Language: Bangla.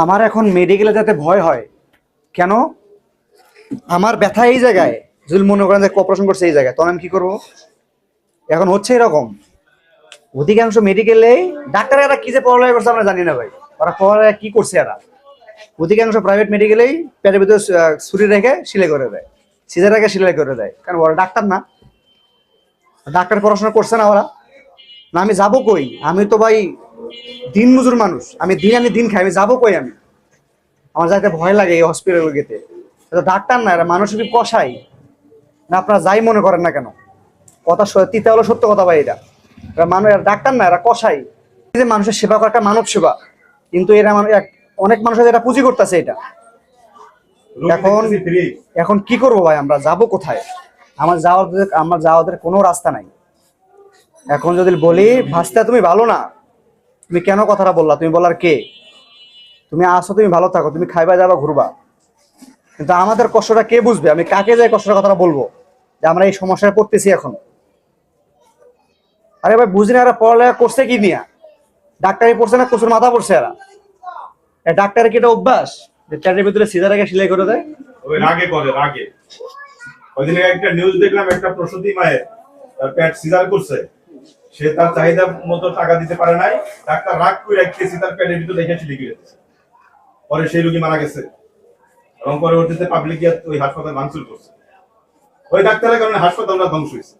আমার এখন মেডিকেলে যেতে ভয় হয়। কেন? আমার ব্যথা এই জায়গায়, যদি মনে করেন যে অপারেশন করছে এই জায়গায়, তখন আমি কি করবো? এখন হচ্ছে এরকম, অধিকাংশ মেডিকেলে ডাক্তারেরা কি যে পড়ালেখা করছে আমরা জানি না ভাই। ওরা পড়ালেখা কি করছে এরা? অধিকাংশ প্রাইভেট মেডিকেলেই পেটের ভিতরে ছুরি রেখে সিলাই করে দেয়, সিজার রেখে সিলাই করে দেয়, কারণ ওরা ডাক্তার না। ডাক্তার পড়াশোনা করছে না ওরা। না আমি যাবো কই? আমি তো ভাই দিন মজুর মানুষ, আমি দিন আনি দিন খাই, আমি যাবো কই? আমি, আমার যাইতে ভয় লাগে এই হসপিটাল গেতে। এটা ডাক্তার না, এরা মানসিক কষাই। না আপনারা যাই মনে করেন না কেন, কথা তিতা হলো সত্য কথা ভাই। এরা মানুষ, এরা ডাক্তার না, এরা কষাই। এই যে মানুষের সেবা করা একটা মানব সেবা, কিন্তু এরা অনেক মানুষ এটা পুঁজি করতেছে এটা। এখন এখন কি করবো ভাই? আমরা যাব কোথায়? আমার যাওয়াদের কোনো রাস্তা নাই। এখন যদি বলি ভাস্তা তুমি ভালো না, তুমি কেন কথাটা বললা? তুমি বলার কে? তুমি আসো, তুমি ভালো থাকো, তুমি খাইবা যাবা ঘুরবা, কিন্তু আমাদের কষ্টটা কে বুঝবে? আমি কাকে যাই কষ্টের কথাটা বলবো যে আমরা এই সমস্যায় পড়তেছি এখন? আরে ভাই বুঝি না, এরা পড়ালেখা করছে কি নিয়ে? ডাক্তারি পড়ছে না প্রচুর মাথা পড়ছে এরা? ডাক্তারের কি এটা অভ্যাস যে পেটের ভিতরে সিজার আগে সেলাই করে দেয়? ওই রাগে করে, রাগে। ওইদিন একটা নিউজ দেখলাম, একটা প্রসূতি মায়ের তার পেট সিজার করছে, সে তার চাহিদা মতো টাকা দিতে পারে নাই, ডাক্তার রাগ করে কেসি তার পেটের ভিতরে রেখে সিলি করে দিয়েছে। পরে সেই রোগী মারা গেছে এবং পরবর্তীতে পাবলিক ওই হাসপাতাল ভাঙচুর করছে। ওই ডাক্তারের কারণে হাসপাতালটা ধ্বংস হয়েছে।